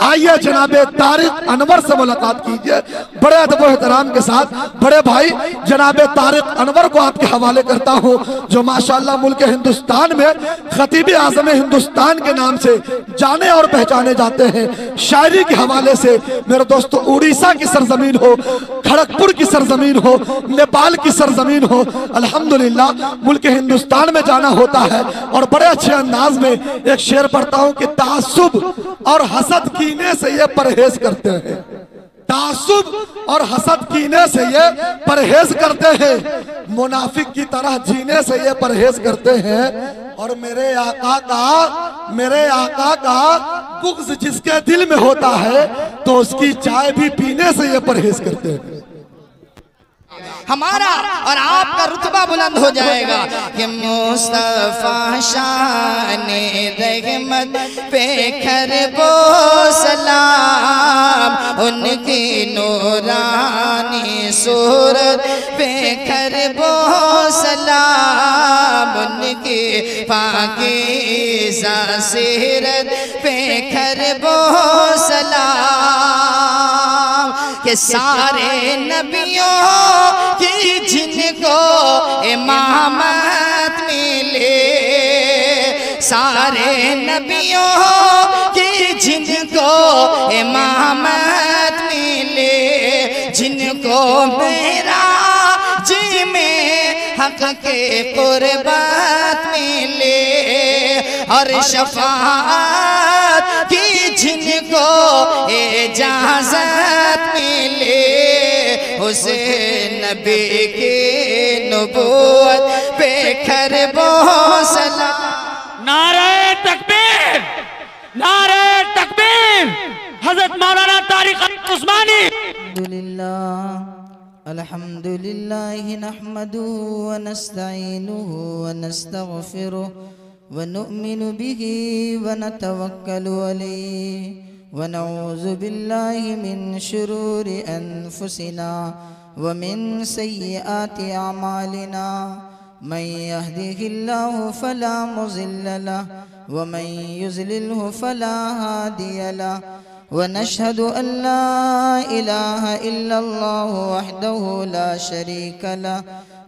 आइए जनाबे तारिक अनवर से मुलाकात कीजिए। बड़े अदब एहतराम के साथ बड़े भाई जनाबे तारिक अनवर को आपके हवाले करता हूँ, जो माशाअल्लाह मुल्क हिंदुस्तान में खतीब आज़म हिंदुस्तान के नाम से जाने और पहचाने जाते हैं। शायरी के हवाले से मेरे दोस्तों, उड़ीसा की सरजमीन हो, खड़गपुर की सरजमीन हो, नेपाल की सरजमीन हो, अल्हम्दुलिल्लाह मुल्क हिंदुस्तान में जाना होता है। और बड़े अच्छे अंदाज में एक शेर पढ़ता हूँ कि तासुब और हसद कीने से ये परहेज करते हैं, तासुब और हसद कीने से ये परहेज करते हैं, मुनाफिक की तरह जीने से ये परहेज करते हैं। और मेरे आका का बुग़्ज़ जिसके दिल में होता है तो उसकी चाय भी पीने से ये परहेज करते हैं। हमारा और आपका रुतबा बुलंद हो जाएगा कि मुस्तफा शाने रहमत पे खरबो सलाम, उनकी नूरानी सूरत पे खरबो सलाम, उनकी पाकीज़ा सीरत पे खरबो सलाम। के सारे नबियों की जिनको इमामत मिले, सारे नबियों की जिनको इमामत मिले, जिनको मेरा जी में हक के कुर्बत मिले, और शफाअत की जिनको इजाज़त मिले, उसे नबी के नबूवत पे खरबो सलाम। नारे तकबीर, नारे तकबीर। हज़रत मौलाना तारिक उस्मानी। अल्हम्दुलिल्लाह नहमदुहु व नस्तईनुहु व नस्तगफिरुहु व नु'मिनु बिही व नतवक्कलु अलैहि व नऊज़ु बिल्लाहि मिन शुरूरि अनफुसिना व मिन सय्यिआति अमालिना। मन यहदिहिल्लाहु फला मुज़िल्ल लहु व मन युज़लिल्हु फला हादिय लहु। व नशहदु अल्ला इलाहा इल्लल्लाहु वहदहु ला शरीका लहु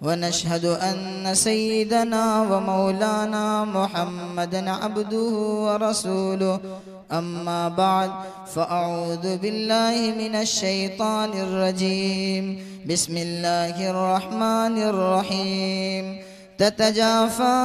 व नशहदु अन्न सय्यिदना व मौलाना मुहम्मदन अब्दुहु व रसूलुहु। अम्मा बाद फ़अऊज़ु बिल्लाहि मिनश शैतानिर रजीम। बिस्मिल्लाहिर रहमानिर रहीम। ततजाफ़ा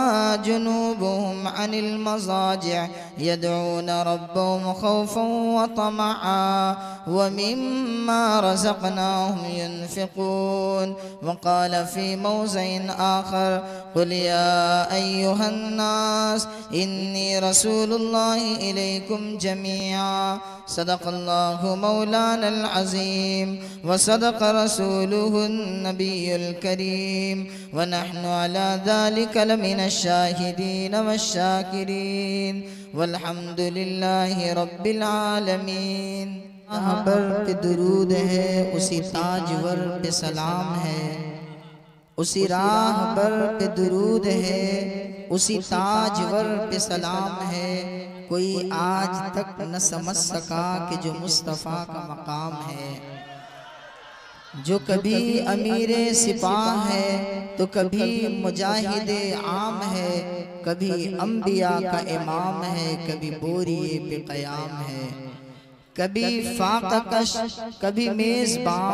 जुनूबुहुम अनिल मज़ाजिअ यदऊन रब्बहुम खौफ़न व तमअन व मिम्मा रज़क़नाहुम युनफ़िक़ून। व क़ाल फ़ी मौज़िइन आख़र क़ुल या अय्युहन नास इन्नी रसूलुल्लाहि इलैकुम जमीअन। सदक़ल्लाहु मौलानल अज़ीम व सदक़ रसूलुहुन नबियुल करीम व नहनु अला ज़ालिका लमिनश शाहिदीन वश्शाकिरीन वल्हम्दुलिल्लाहि रब्बिल आलमीन। पर पे दुरूद है, उसी ताजवर पे सलाम है, उसी राह पर पे दुरूद है, उसी ताजवर पे सलाम है। कोई आज तक न समझ सका कि जो मुस्तफ़ा का मकाम है, जो कभी अमीरे सिपाह है तो कभी मुजाहिदे आम है, कभी अम्बिया का इमाम है, कभी बोरिए पे क़याम है, कभी फाक़कश, कभी मेज़बां,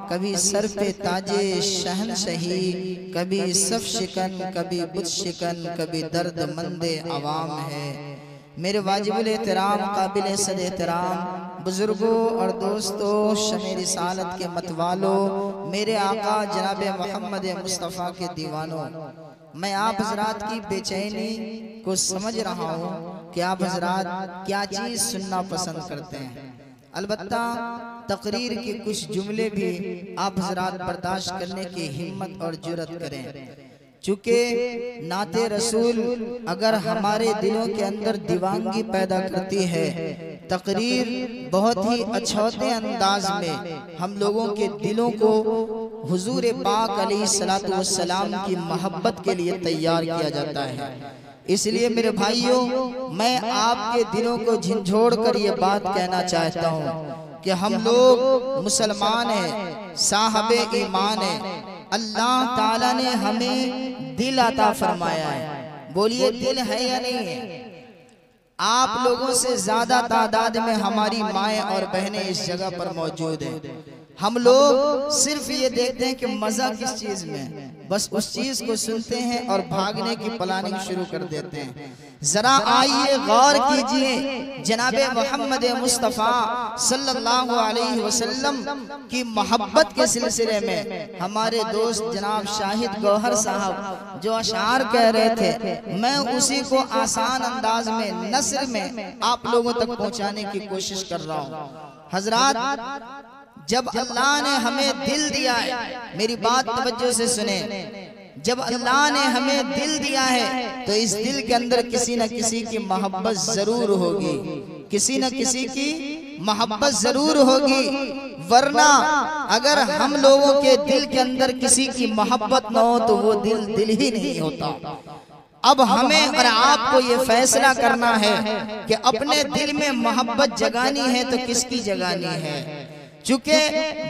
कभी सर पे ताजे शहनशही, कभी सफ शिकन, कभी बुत शिकन, कभी दर्दमंदे अवाम है। मेरे वाजिबुल एहतराम काबिल सद एहतराम बुजुर्गों और दोस्तों, शमे रिसालत के मतवालों, मेरे आका जनाब मोहम्मद मुस्तफ़ा के दीवानों, मैं आप हजरात की बेचैनी को समझ रहा हूँ कि आप हजरात क्या चीज़ सुनना पसंद करते हैं। अलबत्ता तकरीर के कुछ जुमले भी आप हजरात बर्दाश्त करने की हिम्मत और जुर्रत करें, चूँकि नाते रसूल अगर हमारे दिलों के अंदर दीवानगी पैदा करती है, तकरीर बहुत ही अच्छौते अंदाज में हम लोगों के दिलों को हुजूर पाक अलैहिस्सलातु वस्सलाम की मोहब्बत के लिए तैयार किया जाता है। इसलिए मेरे भाइयों, मैं आपके दिलों को झंझोड़ कर ये बात कहना चाहता हूँ कि हम लोग मुसलमान हैं, साहबे ईमान हैं। अल्लाह ताला ने हमें दिल अता फरमाया है। बोलिए दिल है या नहीं है? आप लोगों से ज्यादा तादाद में हमारी माएँ और बहनें इस जगह पर मौजूद हैं। हम लोग सिर्फ ये देखते हैं कि मजा किस चीज में, बस उस चीज को सुनते हैं और भागने की प्लानिंग शुरू कर देते हैं। जरा आइए गौर कीजिए, जनाबे मोहम्मद मुस्तफ़ा सल्लल्लाहु अलैहि वसल्लम की मोहब्बत के सिलसिले में हमारे दोस्त जनाब शाहिद गौहर साहब जो अशार कह रहे थे, मैं उसी को आसान अंदाज में नस्र में आप लोगों तक पहुंचाने की कोशिश कर रहा हूँ। हजरात, जब अल्लाह ने हमें दिल दिया है, मेरी बात तवज्जो से सुने, जब अल्लाह ने हमें दिल दिया है तो इस दिल के अंदर किसी न किसी की मोहब्बत जरूर होगी, किसी न किसी की मोहब्बत जरूर होगी। वरना अगर हम लोगों के दिल के अंदर किसी की मोहब्बत न हो तो वो दिल दिल ही नहीं होता। अब हमें और आपको ये फैसला करना है कि अपने दिल में मोहब्बत जगानी है तो किसकी जगानी है। चूंकि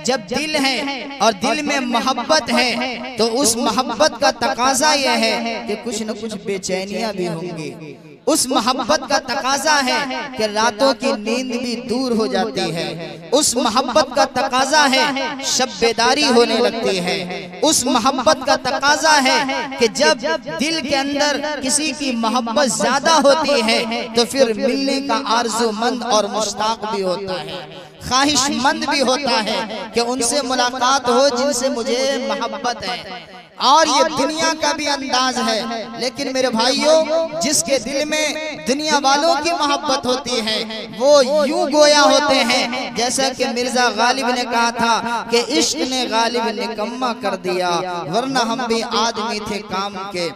जब दिल है और दिल में मोहब्बत है तो उस मोहब्बत का तकाजा यह है कि कुछ न कुछ बेचैनियां भी होंगी। उस मोहब्बत का तकाजा है कि रातों की नींद भी दूर हो जाती है। उस मोहब्बत का तकाजा है शब बेदारी होने लगती है। उस मोहब्बत का तकाजा है कि जब दिल के अंदर किसी की मोहब्बत ज्यादा होती है तो फिर मिलने का आरज़ूमंद और मुश्ताक भी होता है, ख्वाहिशमंद भी होता है कि उनसे मुलाकात हो जिनसे मुझे मोहब्बत है। और ये दुनिया का भी अंदाज है। लेकिन मेरे भाइयों, जिसके दिल में दुनिया वालों की मोहब्बत होती है वो यूं गोया होते हैं जैसा कि मिर्जा गालिब ने कहा था कि इश्क ने गालिब निकम्मा कर दिया, वरना हम भी आदमी थे काम के।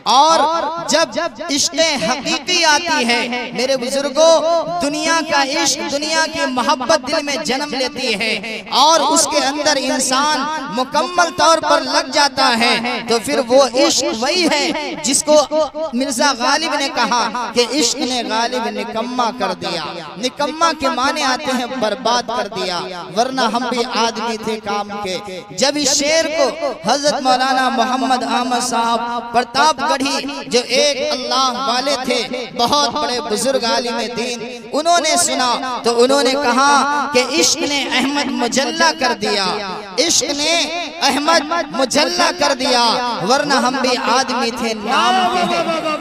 और जब इश्क हकीकी आती है मेरे बुजुर्गों, दुनिया का इश्क, दुनिया की मोहब्बत दिल में जन्म लेती है और उसके अंदर इंसान मुकम्मल तौर पर लग जाता है, तो फिर वो इश्क वही है जिसको मिर्जा गालिब ने कहा कि इश्क ने गालिब निकम्मा कर दिया। निकम्मा के माने आते हैं बर्बाद कर दिया, वरना हम भी आदमी थे काम के। जब इस शेर को हजरत मौलाना मोहम्मद अहमद साहब प्रतापगढ़ी जो एक अल्लाह वाले थे, बहुत बड़े बुजुर्ग आलिम दीन, उन्होंने सुना तो उन्होंने कहा कि इश्क ने अहमद मुजल्ला कर दिया, इश्क ने अहमद मुजल्ला कर दिया, वरना हम भी आदमी थे नाम के,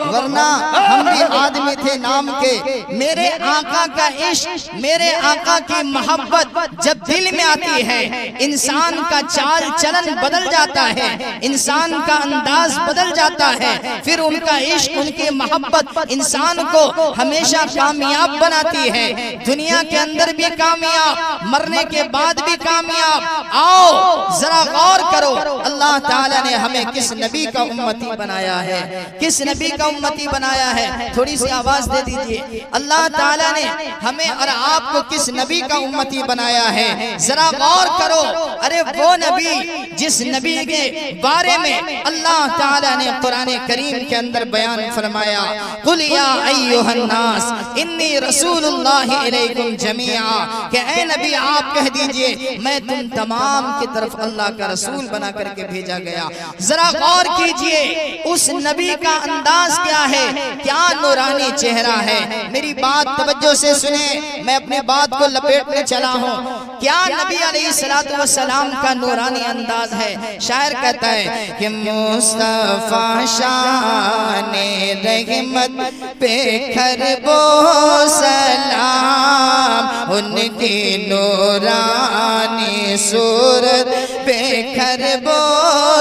वरना हम भी आदमी थे नाम के। मेरे आका का इश्क, मेरे आका की मोहब्बत जब दिल में आती है, इंसान का चाल चलन बदल जाता है, इंसान का अंदाज बदल जाता है। फिर उनका इश्क, उनकी मोहब्बत इंसान को हमेशा कामयाब बनाती है, दुनिया के अंदर भी कामयाब, मरने के बाद भी कामयाब। आओ जरा गौर करो, अल्लाह ताला ने हमें किस नबी का उम्मती बनाया है, किस नबी का उम्मती बनाया है। थोड़ी सी आवाज दे दीजिए, अल्लाह ताला ने हमें और आपको किस नबी का उम्मती बनाया है, जरा गौर करो। अरे वो नबी जिस नबी के बारे में अल्लाह ताला ने कुरान करीम के अंदर बयान फरमाया, कुल या अय्युहन नास इन्नी रसूलुल्लाहि इलैकुम जमीआ, कि ऐ नबी आप कह दीजिए मैं तुम तमाम की तरफ अल्लाह का रसूल बना करके भेजा गया। जरा गौर कीजिए उस नबी का अंदाज क्या है, क्या नूरानी चेहरा है। मेरी बात तवज्जो से सुने, मैं अपने बात को लपेटने चला हूँ। क्या नबी अलैहिस्सलातु वस्सलाम का नूरानी अंदाज है। शायर कहता है कि मुस्तफा शाने रहमत पे खरबो सलाम, उनकी नूरानी सूरत पे खरबो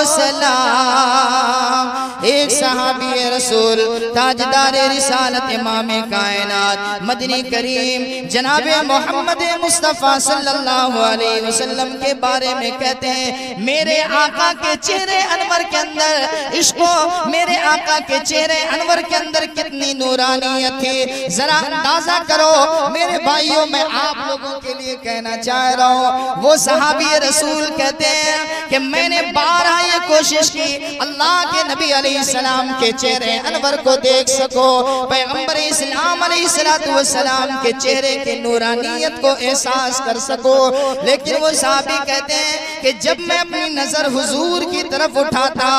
सलाम। एक सहाबी रसूल ताजदार रिसालत इमाम कायनात मदनी करीम जनाबे मोहम्मद मुस्तफ़ा सल्लल्लाहु अलैहि वसल्लम के बारे में कहते हैं, मेरे आका के चेहरे अनवर के अंदर इश्को, मेरे आका के चेहरे अनवर के अंदर कितनी नूरानियत थी। जरा अंदाजा करो मेरे भाइयों, मैं आप लोगों के लिए कहना चाह रहा हूँ। वो सहाबी रसूल कहते हैं कि मैंने बारहा ये कोशिश की अल्लाह के नबी अलैहिस्सलाम के चेहरे अनवर को देख सको, पैगंबर इस्लाम अलैहिस्सलाम के चेहरे के नूरानियत को एहसास कर सको, लेकिन वो सहाबी कहते हैं कि जब मैं अपनी नजर हुजूर की तरफ उठाता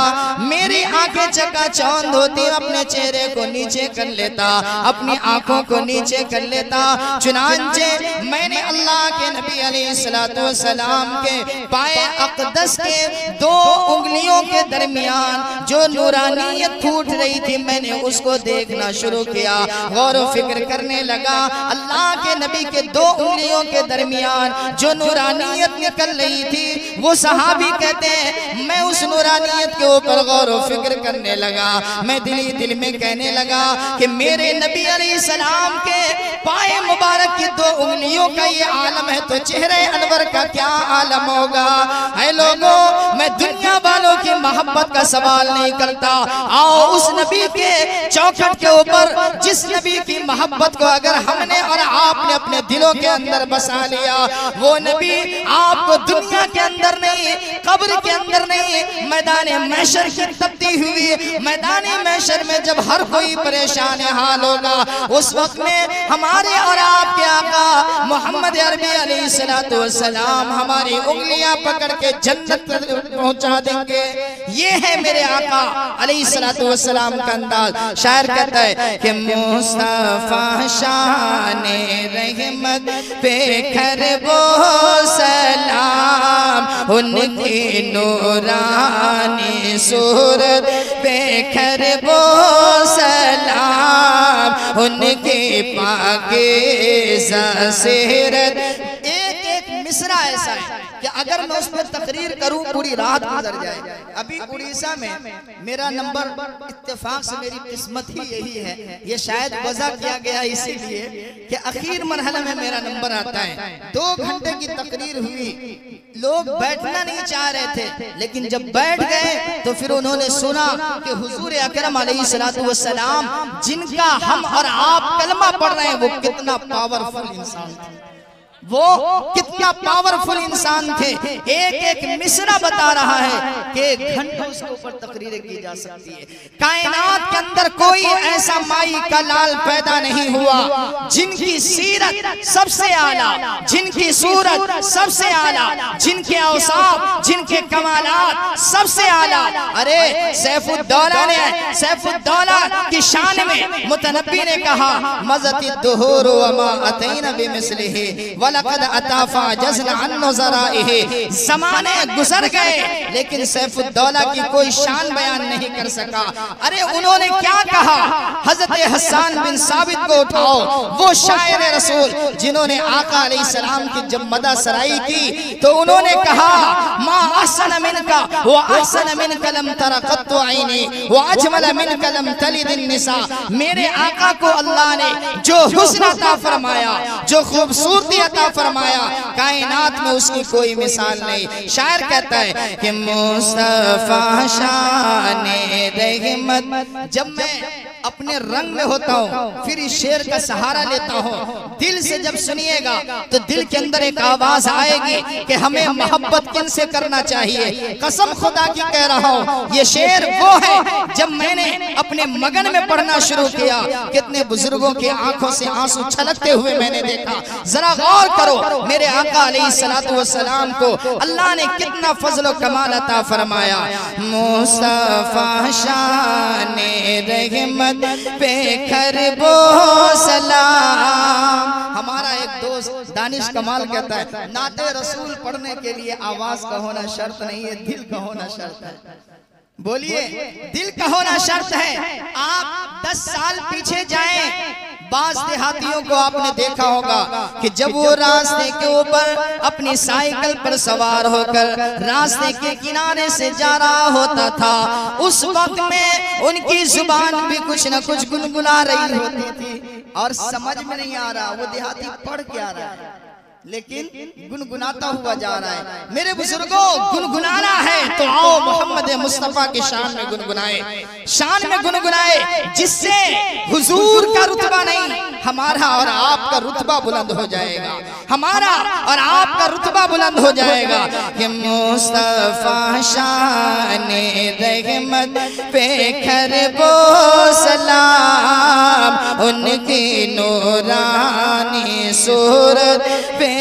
मेरी आंखें चकाचौंध होती, अपने चेहरे को नीचे कर लेता, अपनी आंखों को नीचे कर लेता। चुनांचे मैंने अल्लाह के नबी अलैहिस्सलाम के पाए अक़दस के दो उंगलियों के दरमियान जो नूरानियत फूट रही थी, मैंने उसको देखना शुरू किया, गौर व फिक्र करने लगा। अल्लाह के नबी के दो उंगलियों के दरमियान जो नूरानियत निकल रही थी, वो सहाबी कहते हैं मैं उस नूरानियत के ऊपर गौर व फिक्र करने लगा। मैं दिल ही दिल में कहने लगा कि मेरे नबी अलैहिस्सलाम के पाए मुबारक की दो उंगलियों का ये आलम है तो चेहरे अनवर का क्या आलम होगा। है लोगों, मैं दुनिया वालों की मोहब्बत का सवाल नहीं करता, आओ उस नबी के चौखट के ऊपर जिस नबी की मोहब्बत को अगर हमने और आपने अपने दिलों के अंदर बसा लिया, वो नबी आपको दुनिया के अंदर नहीं, कब्र के अंदर नहीं, मैदान महशर की तब्दी हुई मैदान महशर में जब हर कोई परेशान हाल होगा, उस वक्त में हमारे और आपके आका मोहम्मद अरबी अलैहिस्सलाम हमारी उंगलियां पकड़ के जन्नत पहुंचा देंगे। ये है मेरे आका अलैहिस्सलाम का अंदाज। शायर कहता है कि मुस्तफा शाने रहमत पे खरबो सलाम, उनकी नूरानी सूरत पे खरबो सलाम, उनकी पाकीज़ा सीरत। एक एक मिसरा ऐसा है कि अगर मैं उस पर तकरीर करूं पूरी रात गुजर जाए। अभी उड़ीसा में मेरा नंबर इत्तेफाक से मेरी किस्मत ही यही है, ये शायद वजह किया गया इसीलिए कि आखिर मरहला में मेरा नंबर आता है। 2 घंटे की तकरीर हुई, लोग बैठना नहीं चाह रहे थे, लेकिन जब बैठ गए तो फिर उन्होंने सुना कि हुजूर अकरम अलैहिस्सलाम जिनका हम और आप कलमा पढ़ रहे हैं वो कितना पावरफुल इंसान थे, वो कितना पावरफुल इंसान थे। एक एक मिसरा बता रहा है कि घंटों उसके ऊपर तकरीरें की जा सकती है। कायनात के अंदर कोई ऐसा माई का लाल पैदा नहीं हुआ जिनकी सीरत सबसे आला, जिनकी सूरत सबसे आला, जिनके औसाफ, जिनके कमालात सबसे आला। अरे सैफुद्दौला ने, सैफुद्दौला की शान में मुतनब्बी ने कहा मज़ती दुहूर व मा अतैना बिमिस्लिही वलक़द अताफा जज़ना अन नुज़राइही। ज़माने गुजर गए लेकिन सैफुद्दौला की कोई शान बयान नहीं कर सका। अरे उन्होंने क्या कहा, हज़रत हसन बिन साबित को उठाओ, वो शायर रसूल जिन्होंने आका अलैहिस्सलाम की जब मदा सराई की तो उन्होंने कहा मा अहसन मिनका व अहसन मिनका लम तरा क़त्तु ऐनी व अजमल मिनका लम तलिद निसा। मेरे आका को अल्लाह ने जो हुस्न अता फरमाया, जो खूबसूरती अता फरमाया, कायनात में उसकी कोई मिसाल नहीं। शायर कहता है कि मुस्तफा शाने रहमत। जब मैं अपने रंग में होता हूँ फिर इस शेर का सहारा लेता हूँ, दिल से जब सुनिएगा तो दिल के अंदर एक आवाज आएगी कि हमें मोहब्बत किनसे करना चाहिए। कसम खुदा की कह रहा हूँ ये शेर वो है जब मैंने अपने मगन में पढ़ना शुरू किया, कितने बुजुर्गों की आंखों से आंसू छलकते हुए मैंने देखा। जरा गौर करो, मेरे आका अलैहिस्सलातु वस्सलाम को अल्लाह ने कितना फजल कमाल अता फरमाया। मुस्तफा शाने रहमत पे खरबो सलाम। हमारा एक दोस्त दानिश कमाल कहता है नाते रसूल पढ़ने के लिए आवाज का होना शर्त नहीं है, दिल का होना शर्त है। बोलिए, दिल का होना शर्त है। आप 10 साल पीछे जाएं, बास देहातियों को आपने देखा होगा कि जब वो रास्ते के ऊपर अपनी साइकिल पर सवार होकर रास्ते के किनारे से जा रहा होता था, उस वक्त में उनकी जुबान भी कुछ न कुछ गुनगुना रही होती थी और समझ में नहीं आ रहा वो देहाती पढ़ क्या रहा है। लेकिन गुनगुनाता हुआ जा रहा है। मेरे बुजुर्गों, गुनगुनाना है तो आओ मोहम्मद मुस्तफा की शान में गुनगुनाए, शान में गुनगुनाए, जिससे हुजूर का रुतबा नहीं, हमारा और आपका रुतबा बुलंद हो जाएगा, हमारा और आपका रुतबा बुलंद हो जाएगा। कि मुस्तफा शान रहमत पे खरबो सलाम, उनकी नूरानी सूरत पे